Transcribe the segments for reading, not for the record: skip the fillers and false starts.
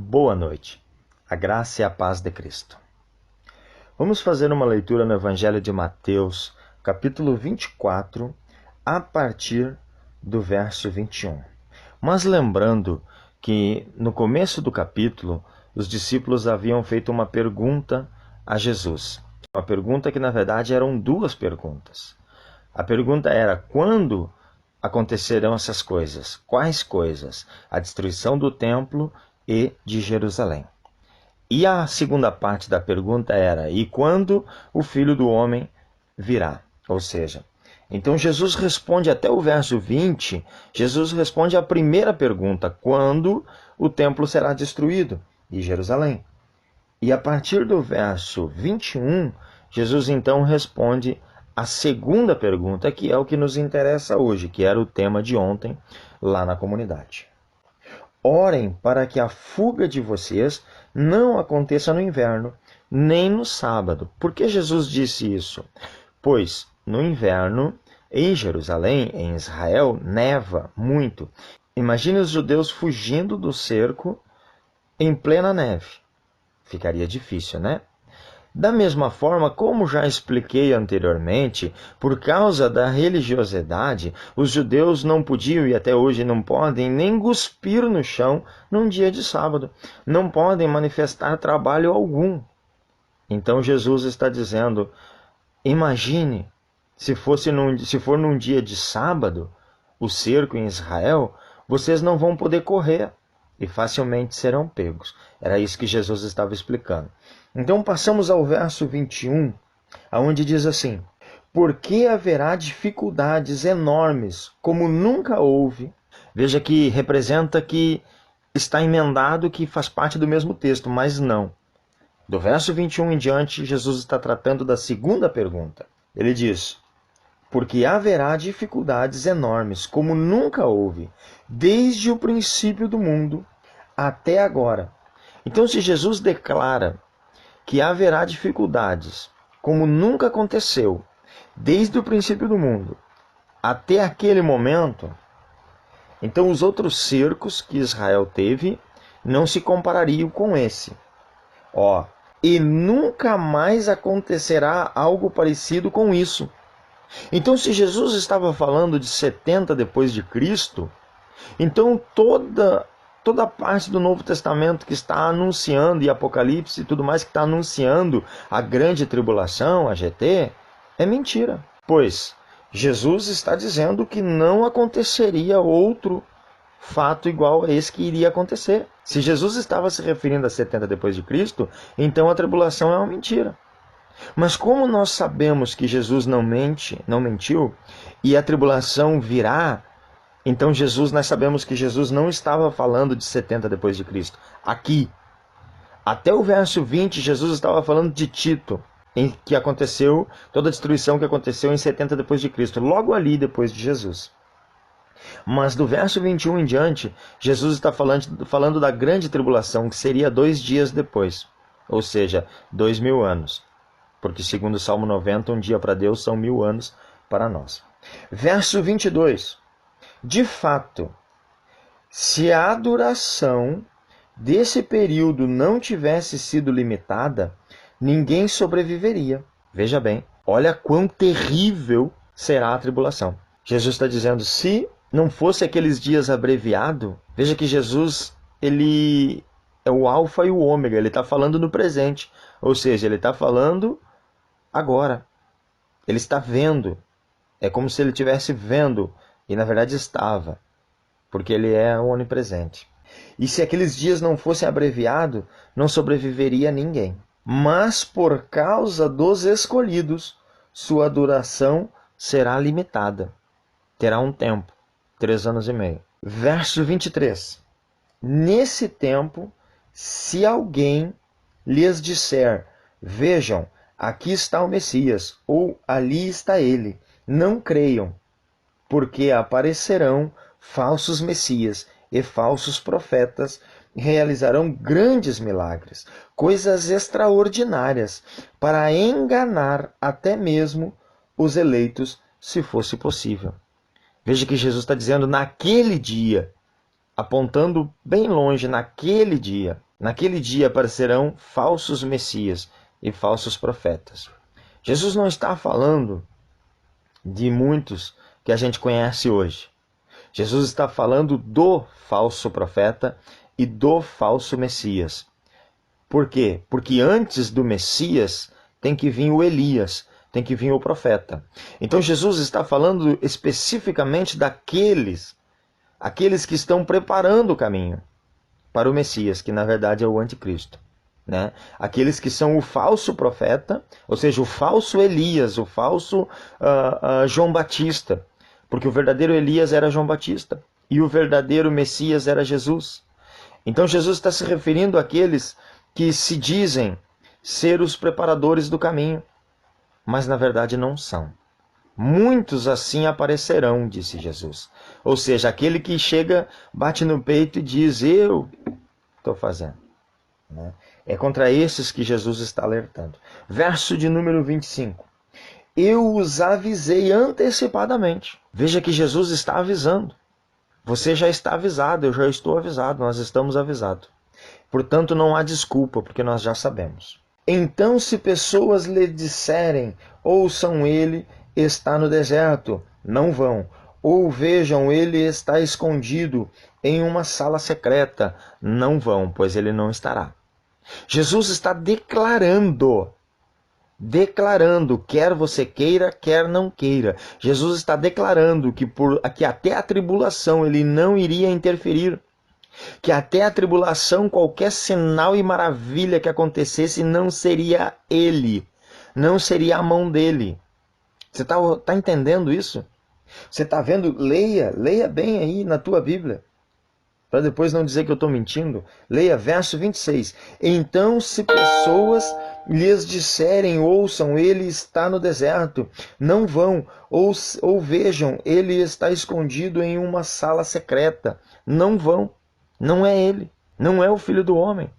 Boa noite. A graça e a paz de Cristo. Vamos fazer uma leitura no Evangelho de Mateus, capítulo 24, a partir do verso 21. Mas lembrando que no começo do capítulo, os discípulos haviam feito uma pergunta a Jesus. Uma pergunta que na verdade eram duas perguntas. A pergunta era: quando acontecerão essas coisas? Quais coisas? A destruição do templo e de Jerusalém. E a segunda parte da pergunta era: e quando o Filho do Homem virá? Ou seja, então Jesus responde até o verso 20, Jesus responde à primeira pergunta: quando o templo será destruído e Jerusalém? E a partir do verso 21, Jesus então responde a segunda pergunta, que é o que nos interessa hoje, que era o tema de ontem lá na comunidade. Orem para que a fuga de vocês não aconteça no inverno, nem no sábado. Por que Jesus disse isso? Pois no inverno, em Jerusalém, em Israel, neva muito. Imagine os judeus fugindo do cerco em plena neve. Ficaria difícil, né? Da mesma forma, como já expliquei anteriormente, por causa da religiosidade, os judeus não podiam e até hoje não podem nem cuspir no chão num dia de sábado. Não podem manifestar trabalho algum. Então Jesus está dizendo: imagine, se for num dia de sábado, o cerco em Israel, vocês não vão poder correr e facilmente serão pegos. Era isso que Jesus estava explicando. Então passamos ao verso 21, onde diz assim: porque haverá dificuldades enormes, como nunca houve. Veja que representa que está emendado, que faz parte do mesmo texto, mas não. Do verso 21 em diante, Jesus está tratando da segunda pergunta. Ele diz: porque haverá dificuldades enormes, como nunca houve, desde o princípio do mundo até agora. Então, se Jesus declara que haverá dificuldades, como nunca aconteceu, desde o princípio do mundo até aquele momento, então os outros cercos que Israel teve não se comparariam com esse. E nunca mais acontecerá algo parecido com isso. Então, se Jesus estava falando de 70 depois de Cristo, então toda a parte do Novo Testamento que está anunciando, e Apocalipse e tudo mais que está anunciando a grande tribulação, a GT, é mentira. Pois Jesus está dizendo que não aconteceria outro fato igual a esse que iria acontecer. Se Jesus estava se referindo a 70 depois de Cristo, então a tribulação é uma mentira. Mas como nós sabemos que Jesus não mentiu, e a tribulação virá, então nós sabemos que Jesus não estava falando de 70 depois de Cristo. Aqui, até o verso 20, Jesus estava falando de Tito, em que aconteceu toda a destruição que aconteceu em 70 depois de Cristo, logo ali depois de Jesus. Mas do verso 21 em diante, Jesus está falando da grande tribulação, que seria 2 dias depois, ou seja, 2000 anos. Porque segundo o Salmo 90, um dia para Deus são 1000 anos para nós. Verso 22. De fato, se a duração desse período não tivesse sido limitada, ninguém sobreviveria. Veja bem, olha quão terrível será a tribulação. Jesus está dizendo, se não fosse aqueles dias abreviados, veja que Jesus, ele é o alfa e o ômega, ele está falando no presente. Ou seja, ele está falando agora. Ele está vendo. É como se ele estivesse vendo. E na verdade estava. Porque ele é onipresente. E se aqueles dias não fossem abreviados, não sobreviveria ninguém. Mas por causa dos escolhidos, sua duração será limitada. Terá um tempo. 3 anos e meio. Verso 23. Nesse tempo, se alguém lhes disser: vejam, aqui está o Messias, ou ali está ele, não creiam, porque aparecerão falsos messias e falsos profetas, realizarão grandes milagres, coisas extraordinárias, para enganar até mesmo os eleitos, se fosse possível. Veja que Jesus está dizendo naquele dia, apontando bem longe naquele dia. Naquele dia aparecerão falsos messias e falsos profetas. Jesus não está falando de muitos que a gente conhece hoje. Jesus está falando do falso profeta e do falso Messias. Por quê? Porque antes do Messias tem que vir o Elias, tem que vir o profeta. Então Jesus está falando especificamente daqueles que estão preparando o caminho para o Messias, que na verdade é o anticristo. Né? Aqueles que são o falso profeta, ou seja, o falso Elias, o falso João Batista, porque o verdadeiro Elias era João Batista e o verdadeiro Messias era Jesus. Então Jesus está se referindo àqueles que se dizem ser os preparadores do caminho, mas na verdade não são. Muitos assim aparecerão, disse Jesus. Ou seja, aquele que chega, bate no peito e diz, eu estou fazendo. Né? É contra esses que Jesus está alertando. Verso de número 25. Eu os avisei antecipadamente. Veja que Jesus está avisando. Você já está avisado, eu já estou avisado, nós estamos avisados. Portanto, não há desculpa, porque nós já sabemos. Então, se pessoas lhe disserem, ouçam ele, está no deserto, não vão. Ou vejam, ele está escondido em uma sala secreta, não vão, pois ele não estará. Jesus está declarando, quer você queira, quer não queira. Jesus está declarando que até a tribulação ele não iria interferir. Que até a tribulação, qualquer sinal e maravilha que acontecesse, não seria ele. Não seria a mão dele. Você está entendendo isso? Você está vendo? Leia bem aí na tua Bíblia. Para depois não dizer que eu estou mentindo. Leia verso 26. Então, se pessoas lhes disserem, ouçam, ele está no deserto, não vão. Ou vejam, ele está escondido em uma sala secreta, não vão. Não é ele, não é o Filho do Homem.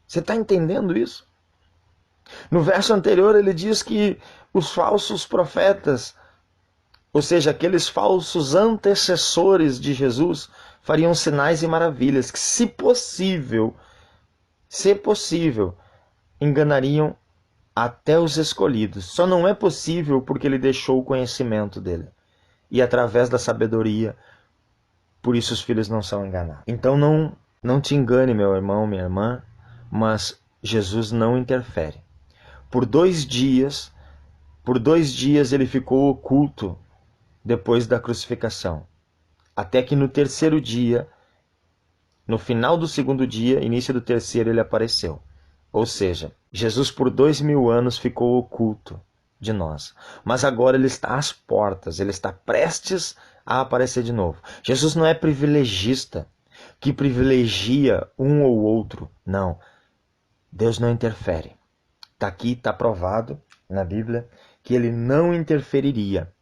Você está entendendo isso? No verso anterior ele diz que os falsos profetas, ou seja, aqueles falsos antecessores de Jesus, fariam sinais e maravilhas que, se possível, enganariam até os escolhidos. Só não é possível porque ele deixou o conhecimento dele. E através da sabedoria, por isso os filhos não são enganados. Então não te engane, meu irmão, minha irmã, mas Jesus não interfere. Por 2 dias ele ficou oculto depois da crucificação. Até que no 3º dia, no final do 2º dia, início do 3º, ele apareceu. Ou seja, Jesus por 2000 anos ficou oculto de nós. Mas agora ele está às portas, ele está prestes a aparecer de novo. Jesus não é privilegista, que privilegia um ou outro. Não. Deus não interfere. Está aqui, está provado na Bíblia, que ele não interferiria.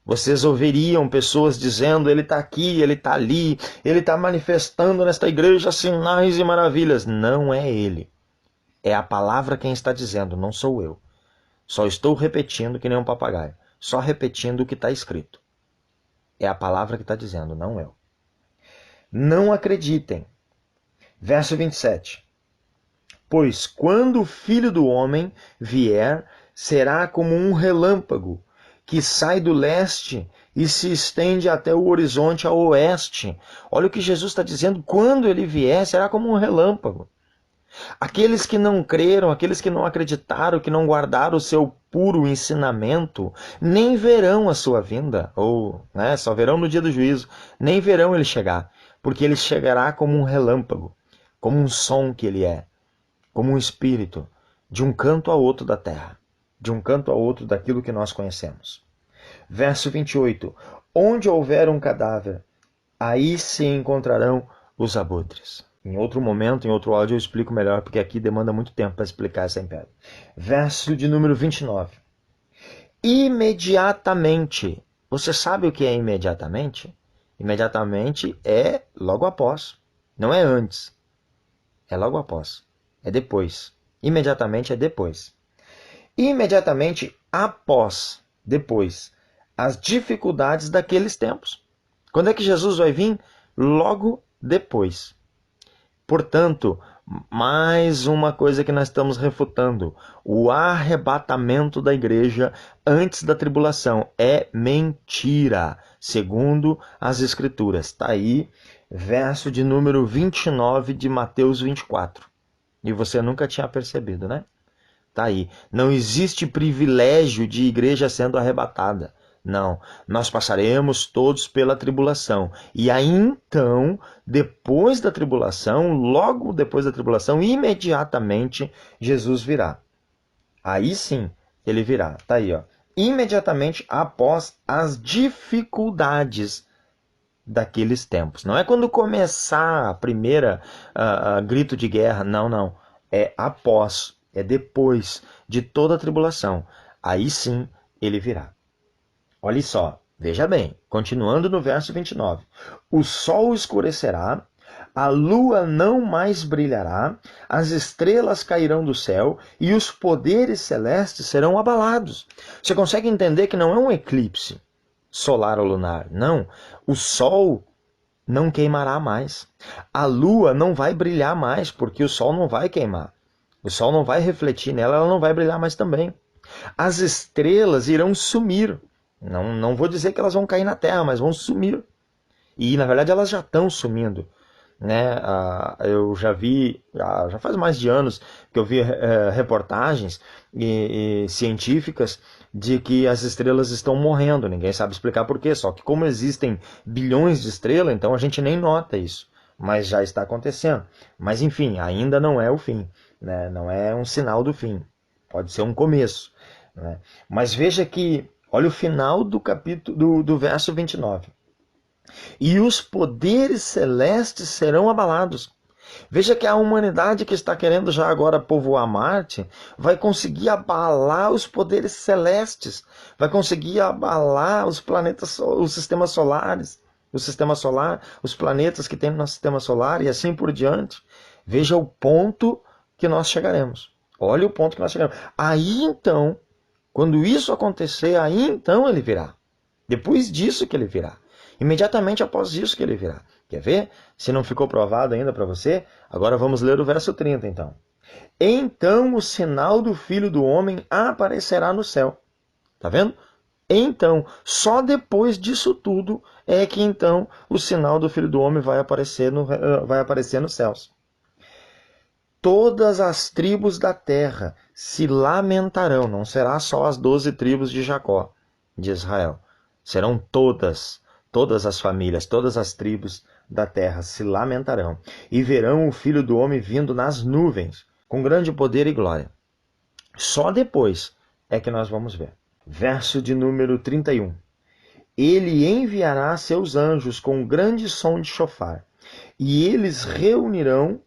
Vocês ouviriam pessoas dizendo, ele está aqui, ele está ali, ele está manifestando nesta igreja sinais e maravilhas. Não é ele. É a palavra quem está dizendo, não sou eu. Só estou repetindo que nem um papagaio. Só repetindo o que está escrito. É a palavra que está dizendo, não eu. Não acreditem. Verso 27. Pois quando o Filho do Homem vier, será como um relâmpago, que sai do leste e se estende até o horizonte ao oeste. Olha o que Jesus está dizendo, quando ele vier, será como um relâmpago. Aqueles que não creram, aqueles que não acreditaram, que não guardaram o seu puro ensinamento, nem verão a sua vinda, ou só verão no dia do juízo, nem verão ele chegar, porque ele chegará como um relâmpago, como um som que ele é, como um espírito, de um canto a outro da terra, de um canto a outro daquilo que nós conhecemos. Verso 28. Onde houver um cadáver, aí se encontrarão os abutres. Em outro momento, em outro áudio, eu explico melhor, porque aqui demanda muito tempo para explicar essa império. Verso de número 29. Imediatamente. Você sabe o que é imediatamente? Imediatamente é logo após. Não é antes. É logo após. É depois. Imediatamente é depois. Imediatamente após, depois, as dificuldades daqueles tempos. Quando é que Jesus vai vir? Logo depois. Portanto, mais uma coisa que nós estamos refutando: o arrebatamento da igreja antes da tribulação é mentira, segundo as Escrituras. Está aí, verso de número 29 de Mateus 24. E você nunca tinha percebido, né? Está aí. Não existe privilégio de igreja sendo arrebatada. Não, nós passaremos todos pela tribulação. E aí então, depois da tribulação, logo depois da tribulação, imediatamente Jesus virá. Aí sim, ele virá. Tá aí, ó. Imediatamente após as dificuldades daqueles tempos. Não é quando começar a primeira grito de guerra. Não, não. É após, é depois de toda a tribulação. Aí sim, ele virá. Olha só, veja bem, continuando no verso 29. O sol escurecerá, a lua não mais brilhará, as estrelas cairão do céu e os poderes celestes serão abalados. Você consegue entender que não é um eclipse solar ou lunar? Não, o sol não queimará mais. A lua não vai brilhar mais, porque o sol não vai queimar. O sol não vai refletir nela, ela não vai brilhar mais também. As estrelas irão sumir. Não vou dizer que elas vão cair na terra, mas vão sumir. E, na verdade, elas já estão sumindo. Né? Eu já vi, já faz mais de anos que eu vi reportagens científicas de que as estrelas estão morrendo. Ninguém sabe explicar por quê. Só que como existem bilhões de estrelas, então a gente nem nota isso. Mas já está acontecendo. Mas, enfim, ainda não é o fim. Né? Não é um sinal do fim. Pode ser um começo. Né? Mas veja que olha o final do capítulo do verso 29. E os poderes celestes serão abalados. Veja que a humanidade que está querendo já agora povoar Marte vai conseguir abalar os poderes celestes, vai conseguir abalar os planetas, os sistemas solares, o sistema solar, os planetas que tem no nosso sistema solar e assim por diante. Veja o ponto que nós chegaremos. Olha o ponto que nós chegaremos. Aí então, quando isso acontecer, aí então ele virá. Depois disso que ele virá. Imediatamente após isso que ele virá. Quer ver? Se não ficou provado ainda para você, agora vamos ler o verso 30 então. Então o sinal do Filho do Homem aparecerá no céu. Tá vendo? Então, só depois disso tudo é que então o sinal do Filho do Homem vai aparecer nos céus. Todas as tribos da terra se lamentarão. Não será só as 12 tribos de Jacó, de Israel. Serão todas as famílias, todas as tribos da terra se lamentarão. E verão o Filho do Homem vindo nas nuvens, com grande poder e glória. Só depois é que nós vamos ver. Verso de número 31. Ele enviará seus anjos com grande som de chofar, e eles reunirão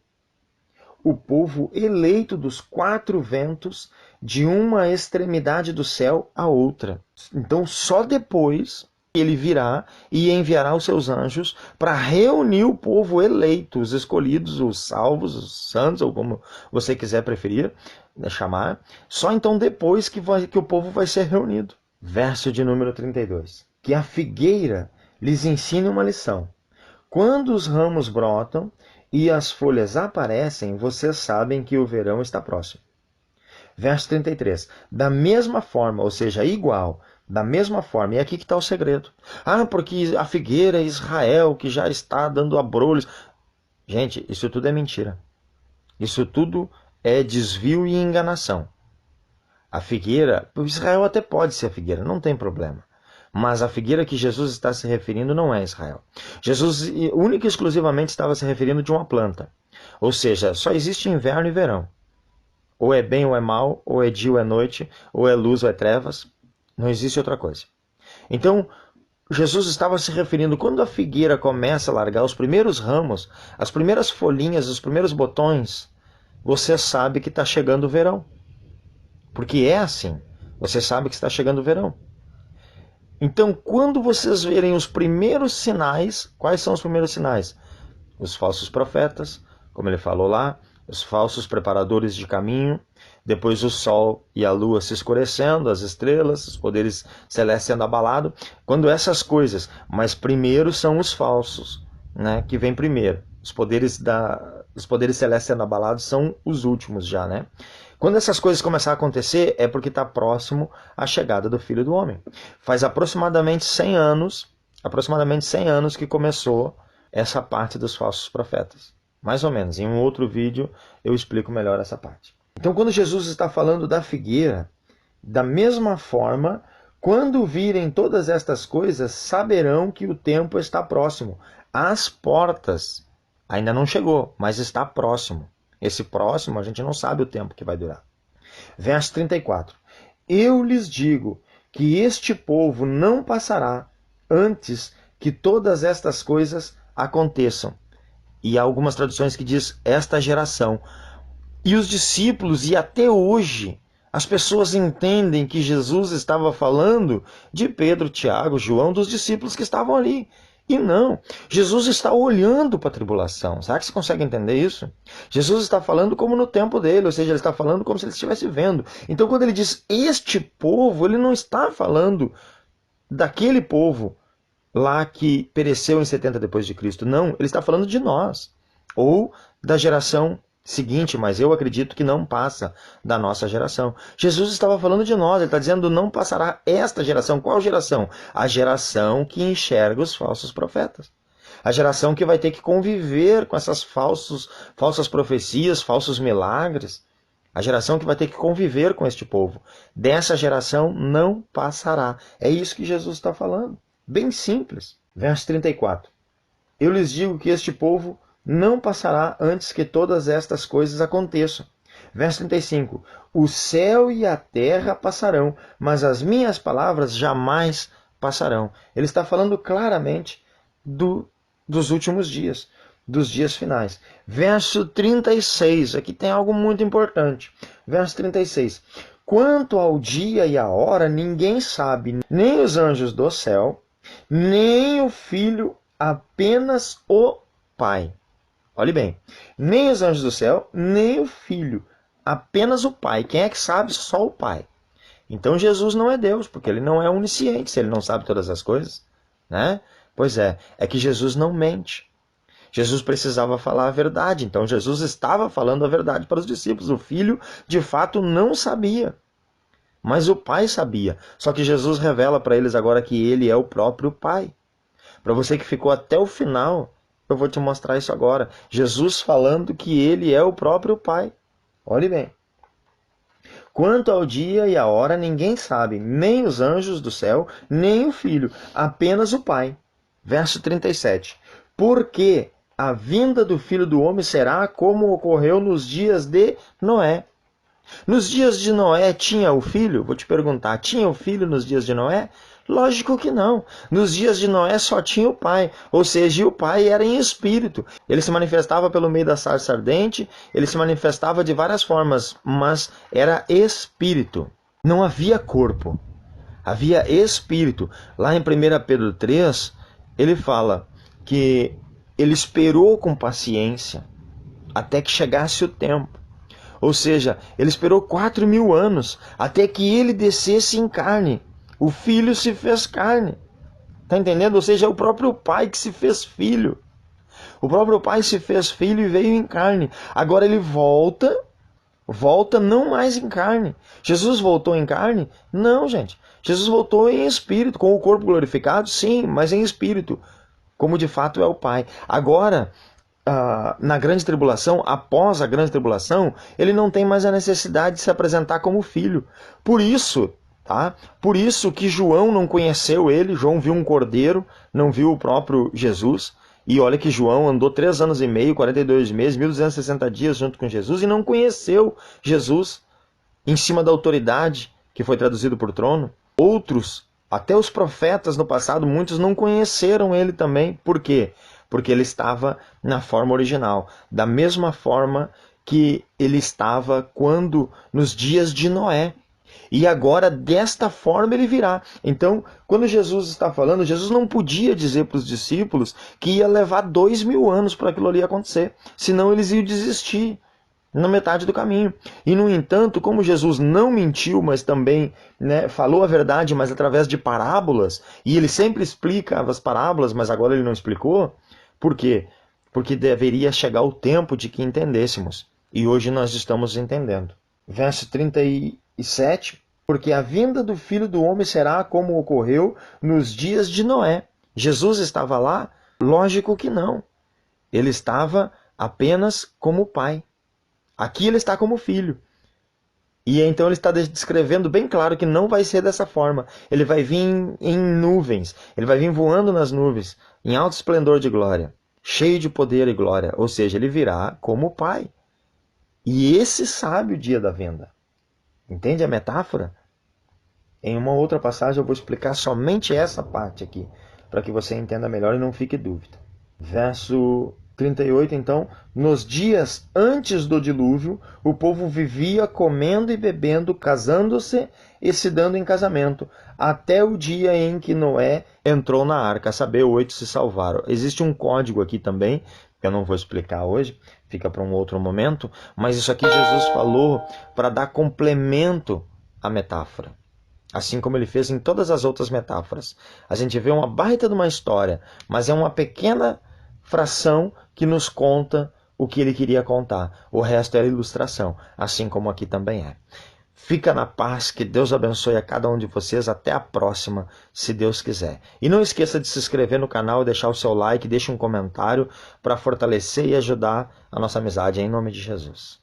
o povo eleito dos 4 ventos, de uma extremidade do céu à outra. Então, só depois ele virá e enviará os seus anjos para reunir o povo eleito, os escolhidos, os salvos, os santos, ou como você quiser preferir chamar. Só então depois que o povo vai ser reunido. Verso de número 32. Que a figueira lhes ensine uma lição. Quando os ramos brotam e as folhas aparecem, vocês sabem que o verão está próximo. Verso 33. Da mesma forma, ou seja, igual, da mesma forma, e aqui que está o segredo. Porque a figueira é Israel, que já está dando abrolhos. Gente, isso tudo é mentira. Isso tudo é desvio e enganação. A figueira, Israel até pode ser a figueira, não tem problema. Mas a figueira que Jesus está se referindo não é Israel. Jesus única e exclusivamente estava se referindo de uma planta. Ou seja, só existe inverno e verão. Ou é bem ou é mal, ou é dia ou é noite, ou é luz ou é trevas. Não existe outra coisa. Então, Jesus estava se referindo, quando a figueira começa a largar os primeiros ramos, as primeiras folhinhas, os primeiros botões, você sabe que está chegando o verão. Porque é assim. Você sabe que está chegando o verão. Então, quando vocês verem os primeiros sinais, quais são os primeiros sinais? Os falsos profetas, como ele falou lá, os falsos preparadores de caminho, depois o sol e a lua se escurecendo, as estrelas, os poderes celestes sendo abalados. Quando essas coisas, mas primeiro são os falsos, né, que vem primeiro. os poderes celestes sendo abalados são os últimos já, né? Quando essas coisas começarem a acontecer, é porque está próximo a chegada do Filho do Homem. Faz aproximadamente 100 anos que começou essa parte dos falsos profetas. Mais ou menos. Em um outro vídeo eu explico melhor essa parte. Então, quando Jesus está falando da figueira, da mesma forma, quando virem todas estas coisas, saberão que o tempo está próximo. As portas ainda não chegou, mas está próximo. Esse próximo, a gente não sabe o tempo que vai durar. Verso 34. Eu lhes digo que este povo não passará antes que todas estas coisas aconteçam. E há algumas traduções que diz esta geração. E os discípulos, e até hoje, as pessoas entendem que Jesus estava falando de Pedro, Tiago, João, dos discípulos que estavam ali. E não, Jesus está olhando para a tribulação. Será que você consegue entender isso? Jesus está falando como no tempo dele, ou seja, ele está falando como se ele estivesse vendo. Então, quando ele diz este povo, ele não está falando daquele povo lá que pereceu em 70 depois de Cristo. Não, ele está falando de nós, ou da geração seguinte, mas eu acredito que não passa da nossa geração. Jesus estava falando de nós, ele está dizendo não passará esta geração. Qual geração? A geração que enxerga os falsos profetas. A geração que vai ter que conviver com essas falsas profecias, falsos milagres. A geração que vai ter que conviver com este povo. Dessa geração não passará. É isso que Jesus está falando. Bem simples. Verso 34. Eu lhes digo que este povo não passará antes que todas estas coisas aconteçam. Verso 35. O céu e a terra passarão, mas as minhas palavras jamais passarão. Ele está falando claramente dos últimos dias, dos dias finais. Verso 36. Aqui tem algo muito importante. Verso 36. Quanto ao dia e a hora, ninguém sabe, nem os anjos do céu, nem o Filho, apenas o Pai. Olhe bem, nem os anjos do céu, nem o Filho, apenas o Pai. Quem é que sabe? Só o Pai. Então Jesus não é Deus, porque ele não é onisciente, se ele não sabe todas as coisas, né? Pois é que Jesus não mente. Jesus precisava falar a verdade, então Jesus estava falando a verdade para os discípulos. O Filho, de fato, não sabia, mas o Pai sabia. Só que Jesus revela para eles agora que ele é o próprio Pai. Para você que ficou até o final, eu vou te mostrar isso agora. Jesus falando que ele é o próprio Pai. Olhe bem. Quanto ao dia e a hora, ninguém sabe, nem os anjos do céu, nem o Filho, apenas o Pai. Verso 37. Porque a vinda do Filho do Homem será como ocorreu nos dias de Noé. Nos dias de Noé tinha o filho? Vou te perguntar, tinha o filho nos dias de Noé? Lógico que não. Nos dias de Noé só tinha o pai, ou seja, o pai era em espírito. Ele se manifestava pelo meio da sarça ardente, ele se manifestava de várias formas, mas era espírito. Não havia corpo, havia espírito. Lá em 1 Pedro 3, ele fala que ele esperou com paciência até que chegasse o tempo. Ou seja, ele esperou 4.000 anos até que ele descesse em carne. O Filho se fez carne. Está entendendo? Ou seja, é o próprio Pai que se fez filho. O próprio Pai se fez filho e veio em carne. Agora ele volta não mais em carne. Jesus voltou em carne? Não, gente. Jesus voltou em espírito, com o corpo glorificado, sim, mas em espírito, como de fato é o Pai. Agora, na grande tribulação, após a grande tribulação, ele não tem mais a necessidade de se apresentar como filho. Por isso que João não conheceu ele. João viu um cordeiro, não viu o próprio Jesus. E olha que João andou 3 anos e meio, 42 meses, 1.260 dias junto com Jesus e não conheceu Jesus em cima da autoridade que foi traduzido por trono. Outros, até os profetas no passado, muitos não conheceram ele também. Por quê? Porque ele estava na forma original, da mesma forma que ele estava nos dias de Noé. E agora, desta forma, ele virá. Então, quando Jesus está falando, Jesus não podia dizer para os discípulos que ia levar 2.000 anos para aquilo ali acontecer, senão eles iam desistir na metade do caminho. E, no entanto, como Jesus não mentiu, mas também falou a verdade, mas através de parábolas, e ele sempre explica as parábolas, mas agora ele não explicou. Por quê? porque deveria chegar o tempo de que entendêssemos. E hoje nós estamos entendendo. Verso 37, porque a vinda do Filho do Homem será como ocorreu nos dias de Noé. Jesus estava lá? Lógico que não. Ele estava apenas como pai. Aqui ele está como filho. E então ele está descrevendo bem claro que não vai ser dessa forma. Ele vai vir em nuvens. Ele vai vir voando nas nuvens, em alto esplendor de glória, cheio de poder e glória. Ou seja, ele virá como pai. E esse sabe o dia da vinda. Entende a metáfora? Em uma outra passagem eu vou explicar somente essa parte aqui, para que você entenda melhor e não fique dúvida. Verso 38, então, nos dias antes do dilúvio, o povo vivia comendo e bebendo, casando-se e se dando em casamento, até o dia em que Noé entrou na arca, a saber, 8 se salvaram. Existe um código aqui também, que eu não vou explicar hoje, fica para um outro momento, mas isso aqui Jesus falou para dar complemento à metáfora. Assim como ele fez em todas as outras metáforas. A gente vê uma baita de uma história, mas é uma pequena fração que nos conta o que ele queria contar. O resto era ilustração, assim como aqui também é. Fica na paz, que Deus abençoe a cada um de vocês. Até a próxima, se Deus quiser. E não esqueça de se inscrever no canal, deixar o seu like, deixe um comentário para fortalecer e ajudar a nossa amizade, em nome de Jesus.